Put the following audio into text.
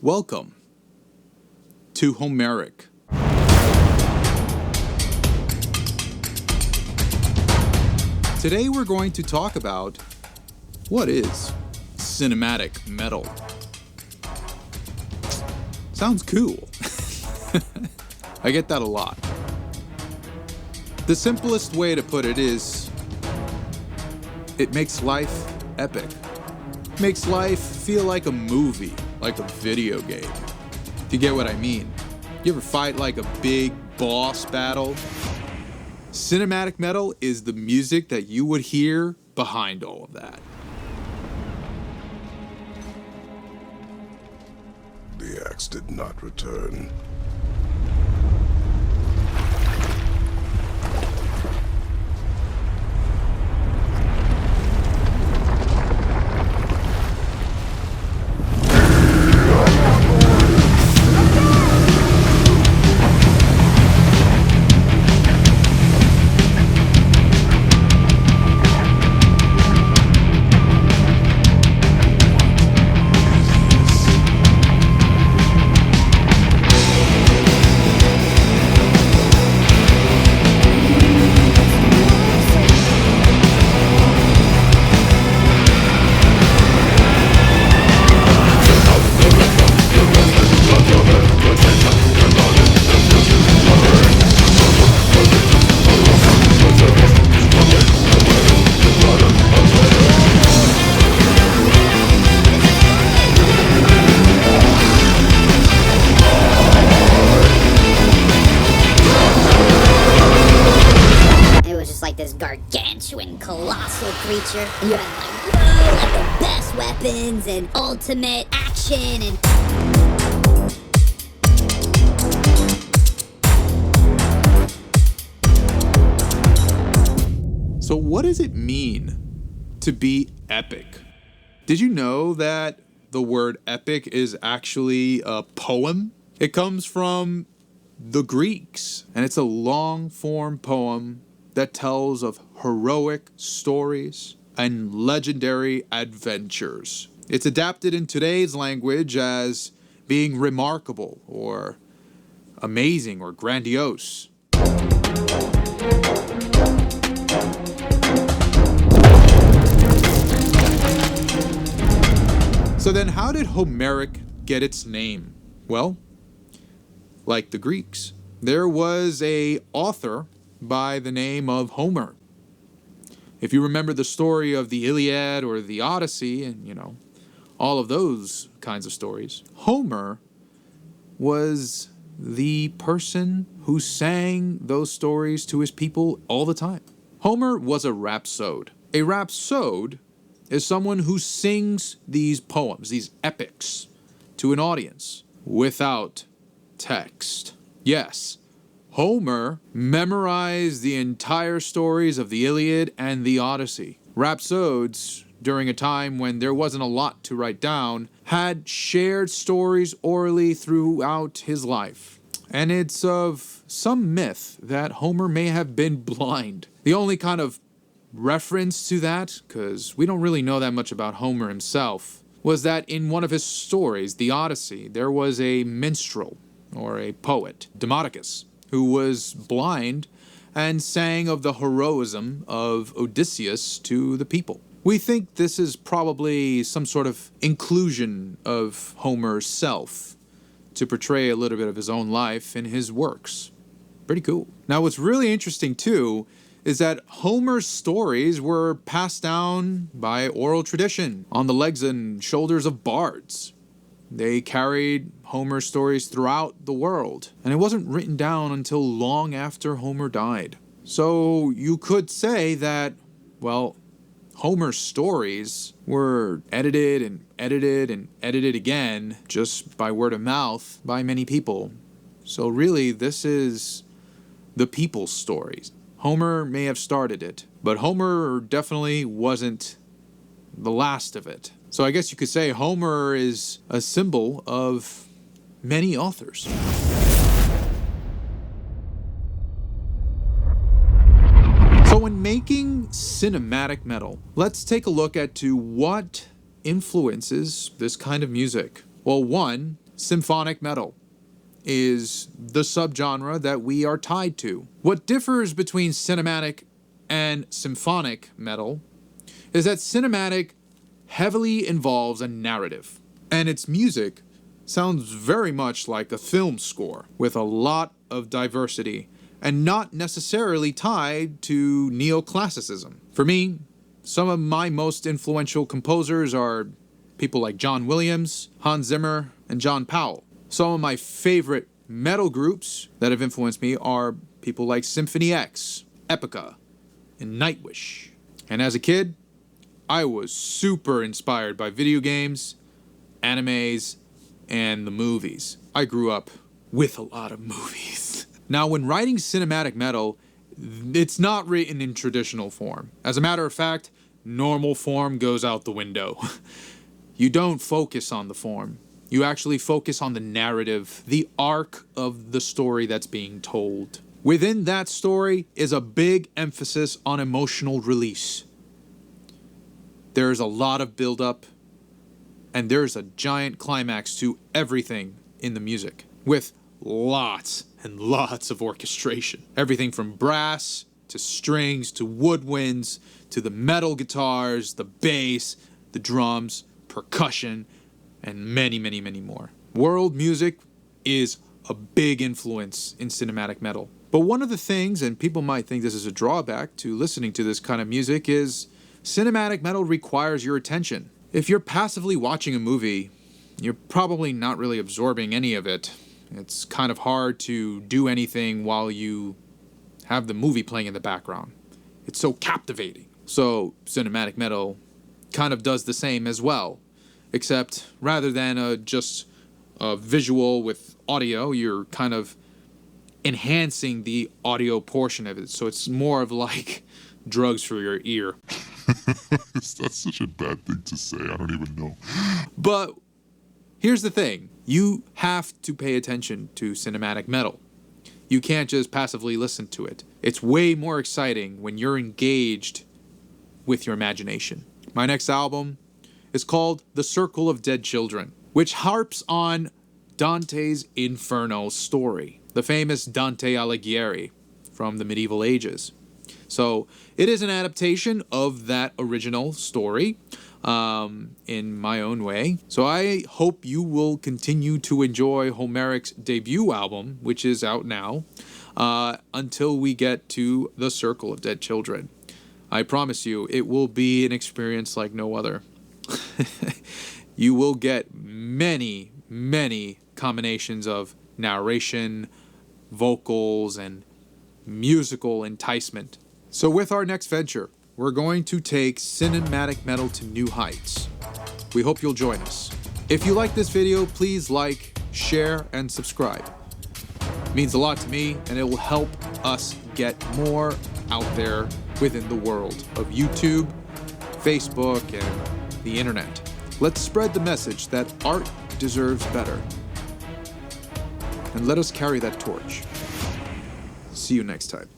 Welcome to Homerik. Today we're going to talk about what is cinematic metal. Sounds cool. I get that a lot. The simplest way to put it is it makes life epic. Makes life feel like a movie, like a video game. If you get what I mean. You ever fight like a big boss battle? Cinematic metal is the music that you would hear behind all of that. The axe did not return. This gargantuan, colossal creature. And you had like the best weapons and ultimate action and... So what does it mean to be epic? Did you know that the word epic is actually a poem? It comes from the Greeks, and it's a long-form poem that tells of heroic stories and legendary adventures. It's adapted in today's language as being remarkable or amazing or grandiose. So then how did Homerik get its name? Well, like the Greeks, there was an author by the name of Homer. If you remember the story of the Iliad or the Odyssey and, all of those kinds of stories, Homer was the person who sang those stories to his people all the time. Homer was a rhapsode. A rhapsode is someone who sings these poems, these epics, to an audience without text. Yes, Homer memorized the entire stories of the Iliad and the Odyssey. Rhapsodes, during a time when there wasn't a lot to write down, had shared stories orally throughout his life. And it's of some myth that Homer may have been blind. The only kind of reference to that, because we don't really know that much about Homer himself, was that in one of his stories, the Odyssey, there was a minstrel, or a poet, Demodocus, who was blind and sang of the heroism of Odysseus to the people. We think this is probably some sort of inclusion of Homer's self to portray a little bit of his own life in his works. Pretty cool. Now what's really interesting too is that Homer's stories were passed down by oral tradition on the legs and shoulders of bards. They carried Homer's stories throughout the world, and it wasn't written down until long after Homer died. So you could say that, well, Homer's stories were edited and edited and edited again just by word of mouth by many people. So really, this is the people's stories. Homer may have started it, but Homer definitely wasn't the last of it. So I guess you could say Homer is a symbol of many authors. So when making cinematic metal, let's take a look at what influences this kind of music. Well, one, symphonic metal is the subgenre that we are tied to. What differs between cinematic and symphonic metal is that cinematic heavily involves a narrative, and its music sounds very much like a film score with a lot of diversity and not necessarily tied to neoclassicism. For me, some of my most influential composers are people like John Williams, Hans Zimmer, and John Powell. Some of my favorite metal groups that have influenced me are people like Symphony X, Epica, and Nightwish. And as a kid, I was super inspired by video games, animes, and the movies. I grew up with a lot of movies. Now, when writing cinematic metal, it's not written in traditional form. As a matter of fact, normal form goes out the window. You don't focus on the form. You actually focus on the narrative, the arc of the story that's being told. Within that story is a big emphasis on emotional release. There's a lot of build-up, and there's a giant climax to everything in the music, with lots and lots of orchestration. Everything from brass to strings to woodwinds to the metal guitars, the bass, the drums, percussion, and many, many, many more. World music is a big influence in cinematic metal. But one of the things, and people might think this is a drawback to listening to this kind of music, is cinematic metal requires your attention. If you're passively watching a movie, you're probably not really absorbing any of it. It's kind of hard to do anything while you have the movie playing in the background. It's so captivating. So cinematic metal kind of does the same as well, except rather than just a visual with audio, you're kind of enhancing the audio portion of it. So it's more of like drugs for your ear. That's such a bad thing to say. I don't even know. But here's the thing. You have to pay attention to cinematic metal. You can't just passively listen to it. It's way more exciting when you're engaged with your imagination. My next album is called The Circle of Dead Children, which harps on Dante's Inferno story, the famous Dante Alighieri from the medieval ages. So it is an adaptation of that original story in my own way. So I hope you will continue to enjoy Homerik's debut album, which is out now, until we get to The Circle of Dead Children. I promise you, it will be an experience like no other. You will get many, many combinations of narration, vocals, and musical enticement. So with our next venture, we're going to take cinematic metal to new heights. We hope you'll join us. If you like this video, please like, share, and subscribe. It means a lot to me, and it will help us get more out there within the world of YouTube, Facebook, and the internet. Let's spread the message that art deserves better. And let us carry that torch. See you next time.